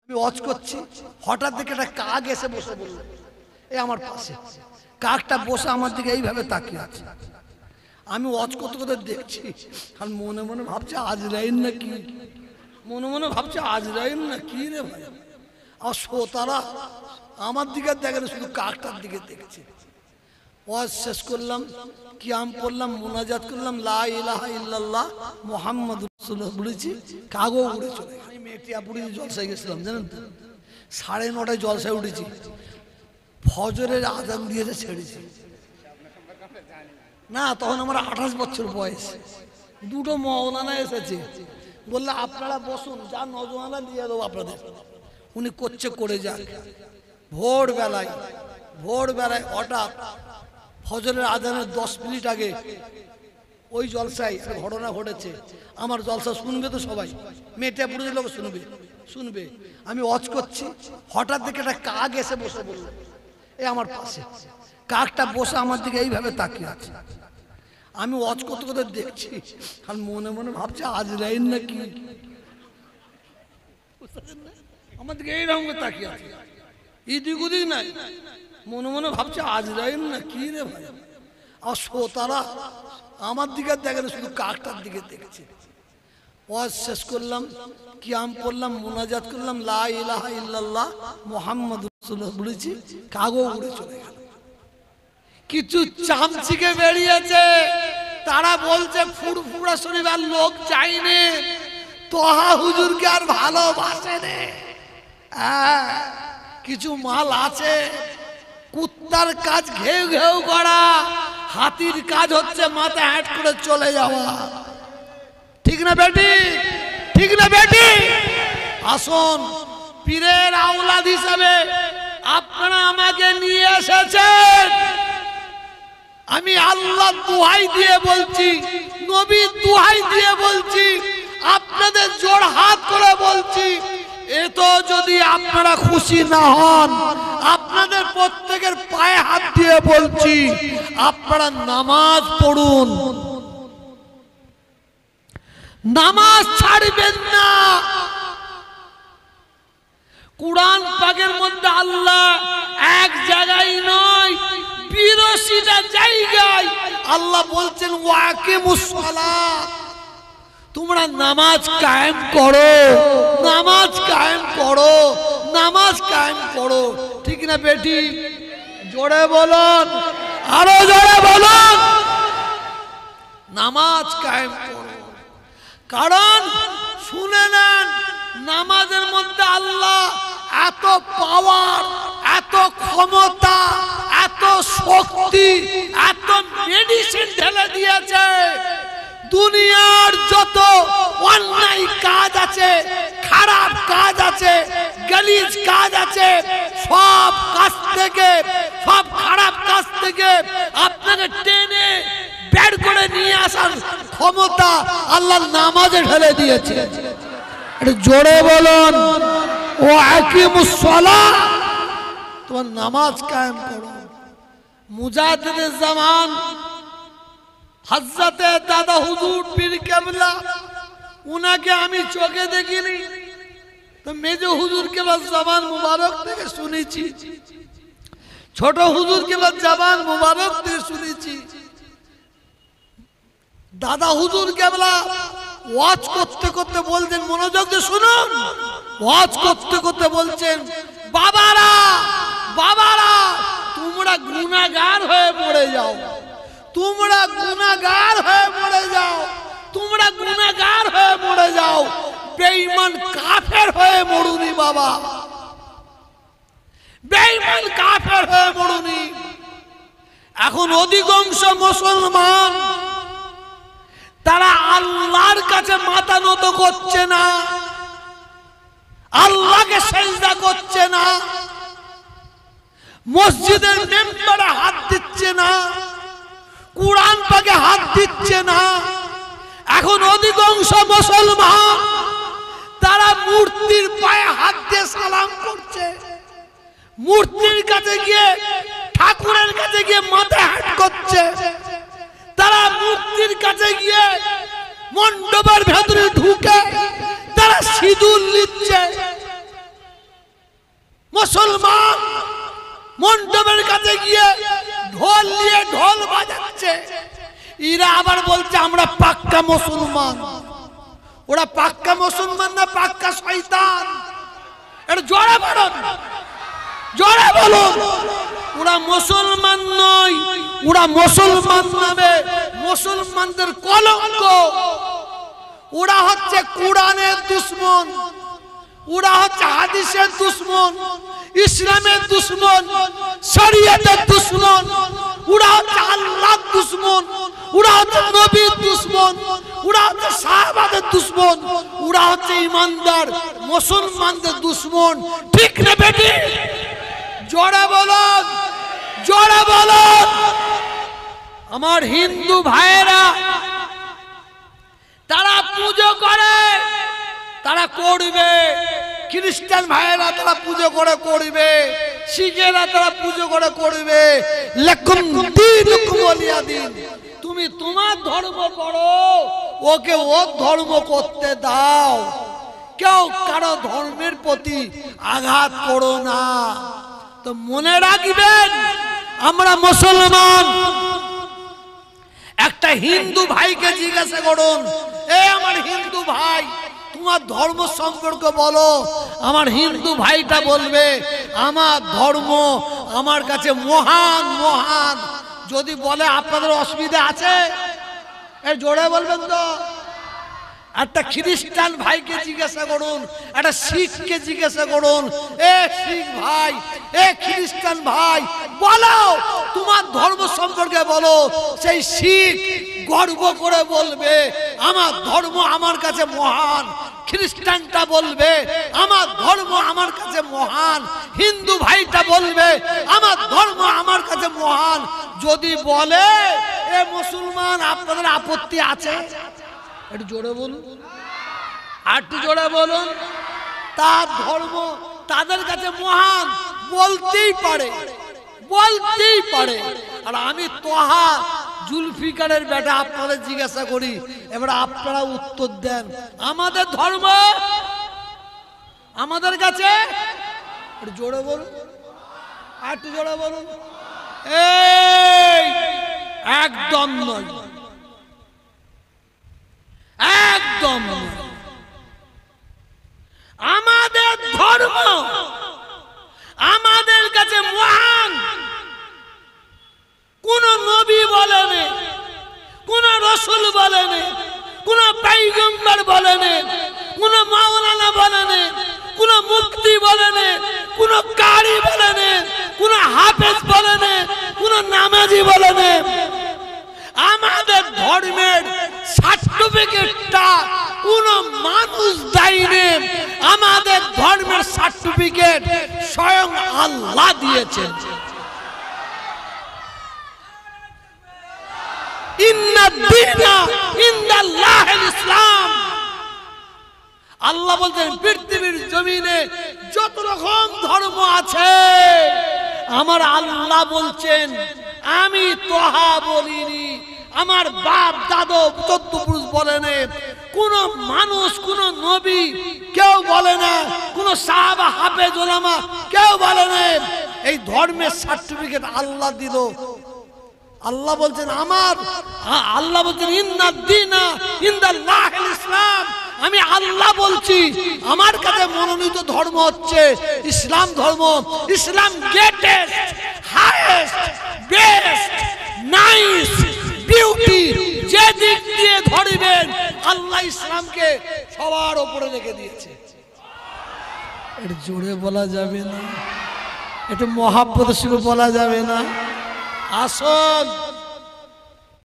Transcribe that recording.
আমি ওয়াজ করছি, হঠাৎ দেখে একটা কাক এসে বসে বলল এই আমার পাশে। কাকটা বসে আমার দিকে এইভাবে তাকিয়ে আছে। আমি ওয়াজ করতে করতে দেখছি আর মনে মনে ভাবছি আজরাইল না কি, মনে মনে ভাবছি আজরাইল না কি রে ভাই। আর শ্রোতারা আমার দিকে দেখে না, শুধু কাকটার দিকে দেখছে। ওয়াজ শেষ করলাম, কিয়াম পড়লাম, মুনাজাত করলাম, লা ইলাহা ইল্লাল্লাহ মুহাম্মাদুর রাসূলুল্লাহ বলেছি, কাগও উড়ে চলে গেল। আমি মেটিয়াপুরে জলসায় গেছিলাম, জানেন তো, 9:30 জলসায় উঠেছি, ফজরের আজান দিয়েছে ছেড়েছি না। তখন আমার 28 বছর বয়স। দুটো মওলানা এসেছে, বললে আপনারা বসুন, যা নজওয়ানা দিয়ে দেবো আপনাদের। উনি করছে করে যাক। ভোরবেলায় হঠাৎ ফজরের আজানের 10 মিনিট আগে ওই জলসায় একটা ঘটনা ঘটেছে। আমার জলসা শুনবে তো সবাই, মেটিয়াপুরের লোক শুনবে। আমি ওয়াজ করছি, হঠাৎ দেখে একটা কাক এসে বসে বলল এই আমার পাশে। কাকটা বসে আমার দিকে এইভাবে তাকিয়ে আছে। আমি ওয়াজ করতে করতে দেখছি আর মনে মনে ভাবছি আজরাইল না কি, আমার দিকে এইরকম তাকিয়ে আছে, এদিক ওদিক নাই। মনে মনে ভাবছি আজরাইল না কি রে ভাই। আর শ্রোতারা আমার দিকে দেখে না, শুধু কাকটার দিকে দেখছে। ওয়াজ শেষ করলাম, কিয়াম পড়লাম, মুনাজাত করলাম, লা ইলাহা ইল্লাল্লাহ মুহাম্মাদুর রাসূলুল্লাহ বলেছি, কাগও উড়ে চলে গেল। কিছু চামচিকে বেরিয়েছে, তারা বলছে ফুরফুরা শরীফ আর লোক চাইনে, তোহা হুজুরকে আর ভালোবাসে নে। কিছু মাল আছে, কুত্তার কাজ ঘেউ ঘেউ করা, হাতির কাজ হচ্ছে মাথা হ্যাট করে চলে যাওয়া। ঠিক না বেটি? ঠিক না বেটি? আসুন, পীরের আওলাদ হিসাবে আপনারা আমাকে নিয়ে এসেছেন, আমি আল্লাহ দুহাই দিয়ে বলছি, নবী দুহাই দিয়ে বলছি, আপনাদের জোড় হাত করে বলছি, এত যদি আপনারা খুশি না হন, আপনাদের প্রত্যেকের পায়ে হাত দিয়ে বলছি, আপনারা নামাজ পড়ুন, নামাজ ছাড়বেন না। কুরআন পাকের মধ্যে আল্লাহ এক জায়গায় নয়, 82টা জায়গায় আল্লাহ বলছেন ওয়াকিমুস সালাত, তোমরা নামাজ কায়েম করো, নামাজ কায়েম করো, নামাজ কায়েম করো। ঠিক না বেটি? জোরে বলুন, আরো জোরে বলুন, নামাজ কায়েম করো। কারণ শুনে নেন, নামাজের মধ্যে আল্লাহ এত পাওয়ার, এত ক্ষমতা, এত শক্তি, এত মেডিসিন ঢেলে দিয়েছে। দুনিয়ার যত অন্যায় কাজ আছে, খারাপ কাজ আছে, গালিজ কাজ আছে, সব কাজ থেকে, সব খারাপ কাজ থেকে আপনাকে টেনে বের করে নিয়ে আসার ক্ষমতা আল্লাহ নামাজে ঢেলে দিয়েছে। এটা জোরে বলুন, ও আকিমুস সালাত, তোমার নামাজ কায়েম করো। মুজাদ্দিদে জামান হযরতে দাদা হুজুর পীর কেবলা, উনাকে আমি চোখে দেখিনি, তো মেজো হুজুর কেবলা জামান মুবারক থেকে শুনেছি, ছোট হুজুর কেবলা জামান মুবারক থেকে শুনেছি। দাদা হুজুর কেবলা ওয়াজ করতে করতে বলছেন, মনোযোগ দিয়ে শুনুন, ওয়াজ করতে করতে বলছেন, বাবারা বাবারা তোমরা গুনাহগার হয়ে মরে যাও, তোমরা গুনাহগার হয়ে মরে যাও, তোমরা গুনাহগার হয়ে মরে যাও, বেঈমান কাফের হয়ে মরুনি বাবা, বেঈমান কাফের হয়ে মরুনি। এখন অধিকাংশ মুসলমান তারা আল্লাহর কাছে মাথা নত করছে না, আল্লাহকে সিজদা করছে না, মসজিদের মেম্বারে হাত দিচ্ছে না, কুরআন পাকে হাত দিচ্ছে না। এখন অধিকাংশ মুসলমান তারা মূর্তির পায়ে হাত দিয়ে সালাম করছে, মূর্তির কাছে গিয়ে, ঠাকুরের কাছে গিয়ে মাথা হাত করছে, তারা মূর্তির কাছে গিয়ে মণ্ডপের ভেতরে ঢুকে তারা সিঁদুর নিচ্ছে, মুসলমান মণ্ডপের কাছে গিয়ে ঢোল নিয়ে ঢোল বাজাচ্ছে, এরা আবার বলছে আমরা পাক্কা মুসলমান। ওরা পাক্কা মুসলমান না পাক্কা শয়তান? এটা জোরে বলুন, জোরে বলুন। ওরা মুসলমান নয়, ওরা মুসলমান নামে মুসলমানদের কলঙ্ক। ওরা হচ্ছে কোরআনের দুশমন, ওরা হচ্ছে হাদিসের দুশমন, ইসলামের দুশমন, শরীয়তের দুশমন, ওরা হচ্ছে আল্লাহর দুশমন, ওরা হচ্ছে নবীর দুশমন, ওরা হচ্ছে সাহাবাদের দুশমন, ওরা হচ্ছে ইমানদার মুসলমানদের দুশমন। ঠিক না বেটি? জোরে বলুন, জোরে বলুন। আমার হিন্দু ভাইয়েরা তারা পুজো করে, তারা করবে। খ্রিস্টান ভাইয়েরা তারা পুজো করে করবে, শিখেরা তারা পুজো করে করবে। লাকুম দীনুকুম ওয়ালিয়া দীন। তুমি তোমার ধর্ম করো, ওকে ওর ধর্ম করতে দাও। কেউ কারো ধর্মের প্রতি আঘাত করো না। তো মনে রাখবেন আমরা মুসলমান। একটা হিন্দু ভাইকে জিজ্ঞাসা করুন, এ আমার হিন্দু ভাই তোমার ধর্ম সম্পর্কে বলো। আমার হিন্দু ভাইটা বলবে আমার ধর্ম আমার কাছে মহান মহান। যদি বলে আপনাদের অসুবিধা আছে, এর জোরে বলবেন তো। একটা খ্রিস্টান ভাইকে জিজ্ঞাসা করুন, একটা শিখকে জিজ্ঞাসা করুন, এ শিখ ভাই, এ খ্রিস্টান ভাই বলো তোমার ধর্ম সম্পর্কে বলো। সেই শিখ গর্ব করে বলবে আমার ধর্ম আমার কাছে মহান। খ্রিস্টানটা বলবে আমার ধর্ম আমার কাছে মহান। হিন্দু ভাইটা বলবে আমার ধর্ম আমার কাছে মহান। যদি বলে এ মুসলমান আপনাদের আপত্তি আছে? একটু জোরে বলুন, আর একটু জোরে বলুন। তার ধর্ম তাদের কাছে মহান বলতেই পারে, বলতেই পারে। আর আমি তোহা জুলফিকারের বেটা আপনাদের জিজ্ঞাসা করি, এবার আপনারা উত্তর দেন আমাদের ধর্ম আমাদের কাছে। একটু জোরে বলুন, আর একটু জোরে বলুন। এই একদম নয়, একদম নয়। আমাদের ধর্ম আমাদের কাছে মহান। কোন নবী বলেনি, কোন রাসূল বলেনি, কোন পয়গম্বর বলেনি, কোন মাওলানা বলেনি, কোন মুফতি বলেনি, কোন কারি বলেনি, কোন হাফেজ বলেনি, কোন নামাজি বলেনি। আমাদের ধর্মের সার্টিফিকেটটা কোন মানুষ দেয়নি। আমাদের ধর্মের সার্টিফিকেট স্বয়ং আল্লাহ দিয়েছেন। ইন্নাদ-দীনা ইনদাল্লাহিল ইসলাম। আল্লাহ বলতেন পৃথিবীর জমিনে যত রকম ধর্ম আছে আমার আল্লাহ বলছেন আমি তোহা বলিনি, আমার বাপ দাদু চতুর্পুরুষ বলেনি, কোন মানুষ কোন নবী কেউ বলে না, কোন সাহাবা হাফেজ উলামা কেউ বলে না। এই ধর্মের সার্টিফিকেট আল্লাহ দিল। আল্লাহ বলছেন আমার, আল্লাহ বলছেন ইন্নাদ-দীনা ইনদাল্লাহিল ইসলাম। আমি আল্লাহ বলছি আমার কাছে মনোনীত ধর্ম হচ্ছে ইসলাম ধর্ম। ইসলাম greatest, highest, best, nice, beauty. যে দিক দিয়ে ধরবেন আল্লাহ ইসলামকে সবার উপরে রেখে দিয়েছে। এটা জোরে বলা যাবে না, এটা মহাব্বতের সঙ্গে বলা যাবে না। আসুন